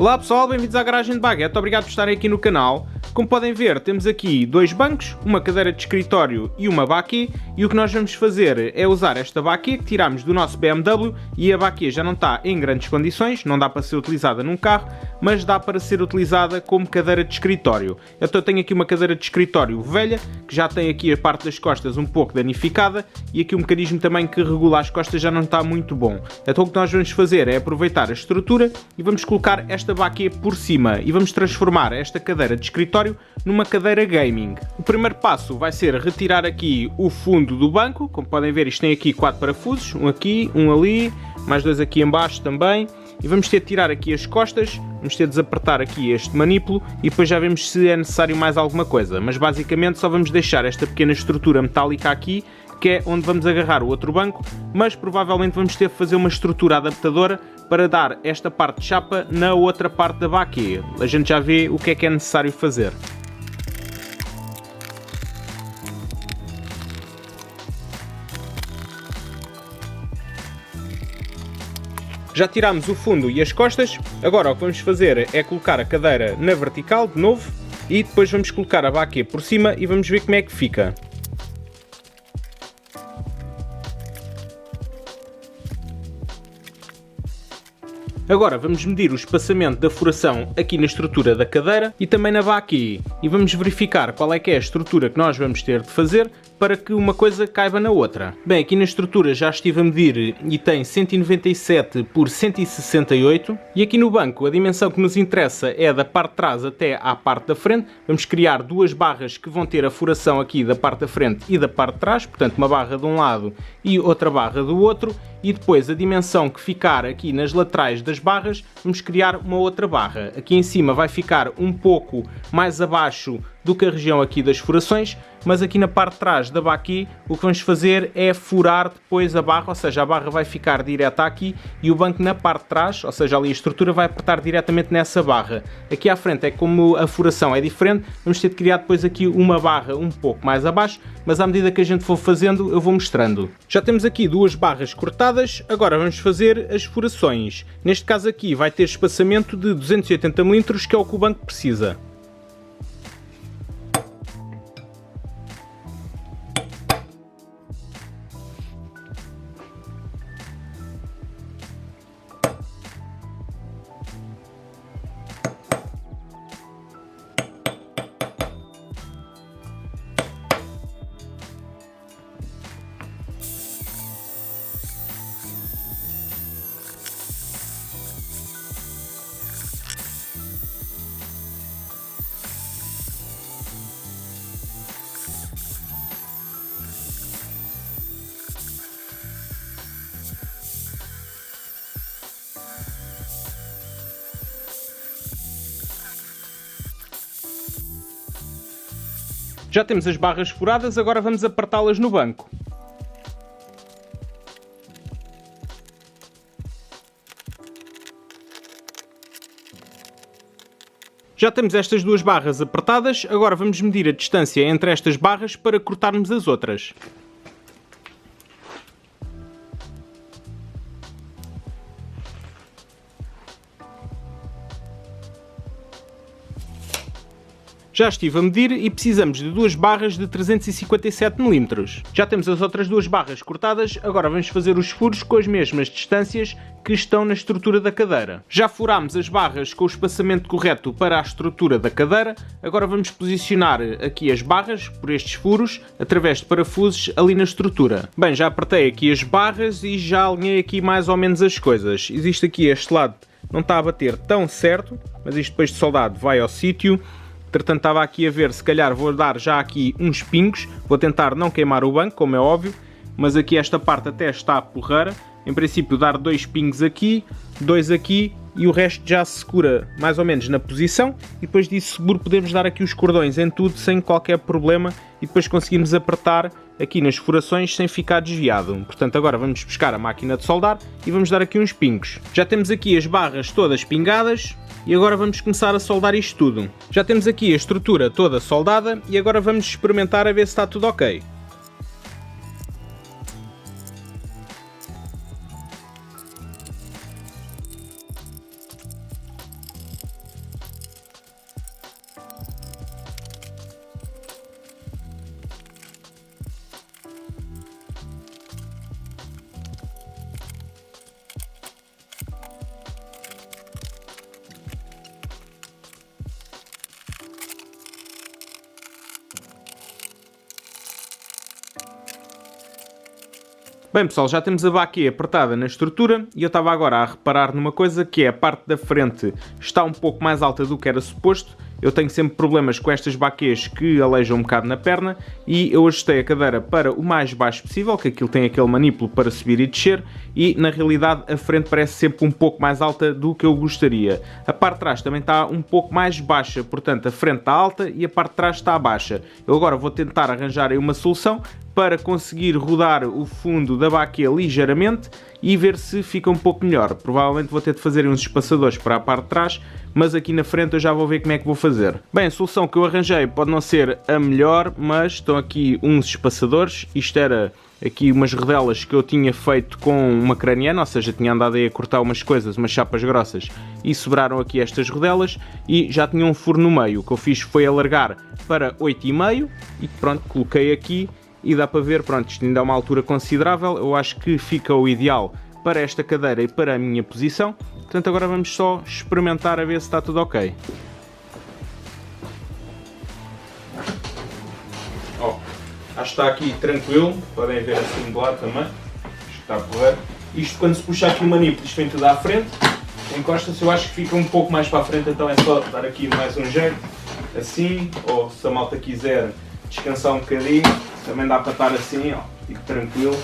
Olá pessoal, bem-vindos à Garagem de Baguete, obrigado por estarem aqui no canal. Como podem ver, temos aqui dois bancos, uma cadeira de escritório e uma baquet, e o que nós vamos fazer é usar esta baquet que tirámos do nosso BMW, e a baquet já não está em grandes condições, não dá para ser utilizada num carro, mas dá para ser utilizada como cadeira de escritório. Então eu tenho aqui uma cadeira de escritório velha, que já tem aqui a parte das costas um pouco danificada, e aqui um mecanismo também que regula as costas já não está muito bom. Então o que nós vamos fazer é aproveitar a estrutura e vamos colocar esta baquet por cima, e vamos transformar esta cadeira de escritório numa cadeira gaming. O primeiro passo vai ser retirar aqui o fundo do banco. Como podem ver, isto tem aqui 4 parafusos, um aqui, um ali, mais 2 aqui em baixo também, e vamos ter de tirar aqui as costas, vamos ter de desapertar aqui este manípulo e depois já vemos se é necessário mais alguma coisa, mas basicamente só vamos deixar esta pequena estrutura metálica aqui, que é onde vamos agarrar o outro banco, mas provavelmente vamos ter de fazer uma estrutura adaptadora para dar esta parte de chapa na outra parte da baquet. A gente já vê o que é necessário fazer. Já tirámos o fundo e as costas, agora o que vamos fazer é colocar a cadeira na vertical de novo e depois vamos colocar a baquet por cima e vamos ver como é que fica. Agora vamos medir o espaçamento da furação aqui na estrutura da cadeira e também na baquet e vamos verificar qual é que é a estrutura que nós vamos ter de fazer para que uma coisa caiba na outra. Bem, aqui na estrutura já estive a medir e tem 197 por 168 e aqui no banco a dimensão que nos interessa é da parte de trás até à parte da frente. Vamos criar duas barras que vão ter a furação aqui da parte da frente e da parte de trás, portanto uma barra de um lado e outra barra do outro, e depois a dimensão que ficar aqui nas laterais das barras, vamos criar uma outra barra. Aqui em cima vai ficar um pouco mais abaixo do que a região aqui das furações, mas aqui na parte de trás da baquet o que vamos fazer é furar depois a barra, ou seja, a barra vai ficar direta aqui e o banco na parte de trás, ou seja, ali a estrutura vai apertar diretamente nessa barra. Aqui à frente é como a furação é diferente, vamos ter de criar depois aqui uma barra um pouco mais abaixo, mas à medida que a gente for fazendo eu vou mostrando. Já temos aqui duas barras cortadas, agora vamos fazer as furações. Neste caso aqui vai ter espaçamento de 280 mm, que é o que o banco precisa. Já temos as barras furadas, agora vamos apertá-las no banco. Já temos estas duas barras apertadas, agora vamos medir a distância entre estas barras para cortarmos as outras. Já estive a medir e precisamos de duas barras de 357 mm. Já temos as outras duas barras cortadas, agora vamos fazer os furos com as mesmas distâncias que estão na estrutura da cadeira. Já furámos as barras com o espaçamento correto para a estrutura da cadeira, agora vamos posicionar aqui as barras por estes furos através de parafusos ali na estrutura. Bem, já apertei aqui as barras e já alinhei aqui mais ou menos as coisas. Existe aqui este lado, não está a bater tão certo, mas isto depois de soldado vai ao sítio. Entretanto estava aqui a ver, se calhar vou dar já aqui uns pingos, vou tentar não queimar o banco, como é óbvio, mas aqui esta parte até está porreira. Em princípio dar 2 pingos aqui, 2 aqui e o resto já se segura mais ou menos na posição, e depois disso seguro podemos dar aqui os cordões em tudo sem qualquer problema e depois conseguimos apertar aqui nas furações sem ficar desviado. Portanto agora vamos buscar a máquina de soldar e vamos dar aqui uns pingos. Já temos aqui as barras todas pingadas e agora vamos começar a soldar isto tudo. Já temos aqui a estrutura toda soldada e agora vamos experimentar a ver se está tudo ok. Bem pessoal, já temos a baquê apertada na estrutura e eu estava agora a reparar numa coisa que é a parte da frente está um pouco mais alta do que era suposto. Eu tenho sempre problemas com estas baquês que aleijam um bocado na perna e eu ajustei a cadeira para o mais baixo possível, que aquilo tem aquele manipulo para subir e descer, e na realidade a frente parece sempre um pouco mais alta do que eu gostaria. A parte de trás também está um pouco mais baixa, portanto a frente está alta e a parte de trás está baixa. Eu agora vou tentar arranjar aí uma solução para conseguir rodar o fundo da baquê ligeiramente e ver se fica um pouco melhor. Provavelmente vou ter de fazer uns espaçadores para a parte de trás, mas aqui na frente eu já vou ver como é que vou fazer. Bem, a solução que eu arranjei pode não ser a melhor, mas estão aqui uns espaçadores. Isto era aqui umas rodelas que eu tinha feito com uma craniana, ou seja, tinha andado aí a cortar umas coisas, umas chapas grossas, e sobraram aqui estas rodelas e já tinha um furo no meio. O que eu fiz foi alargar para 8,5 e pronto, coloquei aqui. E dá para ver, pronto, isto ainda é uma altura considerável, eu acho que fica o ideal para esta cadeira e para a minha posição. Portanto, agora vamos só experimentar a ver se está tudo ok. Oh, acho que está aqui tranquilo, podem ver assim de lado também, acho que está porreiro. Isto quando se puxa aqui o manipulo, isto vem tudo à frente, encosta-se, eu acho que fica um pouco mais para a frente, então é só dar aqui mais um jeito, assim, ou se a malta quiser descansar um bocadinho, também dá para estar assim, ó, fico tranquilo.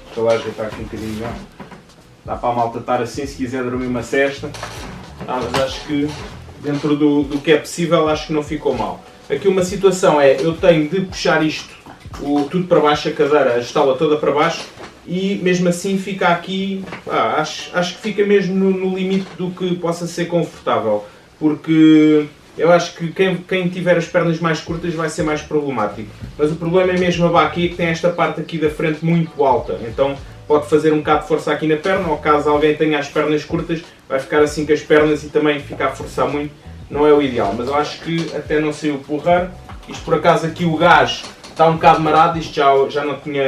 Deixa lá ajeitar aqui um bocadinho melhor. Dá para a malta estar assim se quiser dormir uma cesta. Mas acho que dentro do que é possível, acho que não ficou mal. Aqui uma situação é, eu tenho de puxar isto tudo para baixo, a cadeira, a estala toda para baixo, e mesmo assim fica aqui, acho que fica mesmo no limite do que possa ser confortável, porque eu acho que quem tiver as pernas mais curtas vai ser mais problemático. Mas o problema é mesmo a baquê, que tem esta parte aqui da frente muito alta. Então pode fazer um bocado de força aqui na perna, ou caso alguém tenha as pernas curtas, vai ficar assim com as pernas e também ficar a forçar muito. Não é o ideal, mas eu acho que até não saiu porrar. Isto por acaso aqui o gás está um bocado marado, isto já não tinha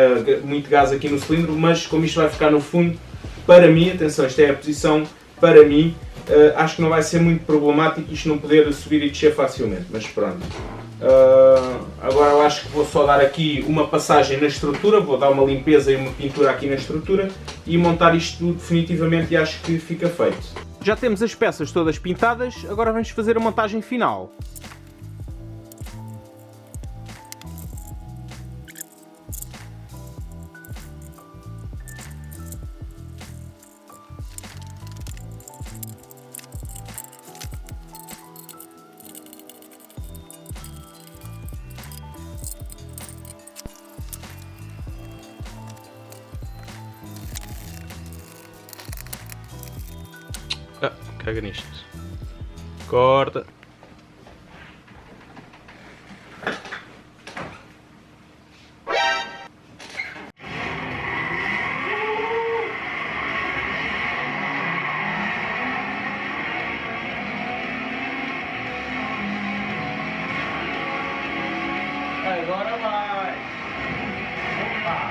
muito gás aqui no cilindro, mas como isto vai ficar no fundo, para mim, atenção, isto é a posição para mim, acho que não vai ser muito problemático isto não poder subir e descer facilmente, mas pronto. Agora eu acho que vou só dar aqui uma passagem na estrutura, vou dar uma limpeza e uma pintura aqui na estrutura e montar isto definitivamente e acho que fica feito. Já temos as peças todas pintadas, agora vamos fazer a montagem final. Caga nisto. Corta. Agora vai. Opa.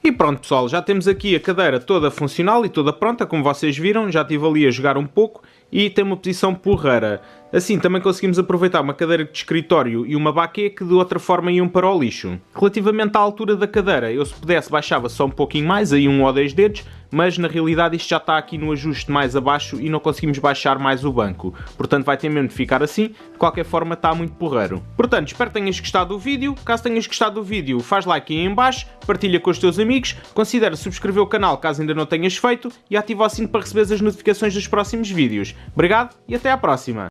E pronto pessoal, já temos aqui a cadeira toda funcional e toda pronta, como vocês viram, já estive ali a jogar um pouco e tem uma posição porreira. Assim também conseguimos aproveitar uma cadeira de escritório e uma baquê que de outra forma iam para o lixo. Relativamente à altura da cadeira, eu se pudesse baixava só um pouquinho mais, aí 1 ou 10 dedos, mas na realidade isto já está aqui no ajuste mais abaixo e não conseguimos baixar mais o banco. Portanto vai ter mesmo de ficar assim, de qualquer forma está muito porreiro. Portanto, espero que tenhas gostado do vídeo. Caso tenhas gostado do vídeo, faz like aí em baixo, partilha com os teus amigos, considera subscrever o canal caso ainda não tenhas feito e ativa o sino para receber as notificações dos próximos vídeos. Obrigado e até à próxima!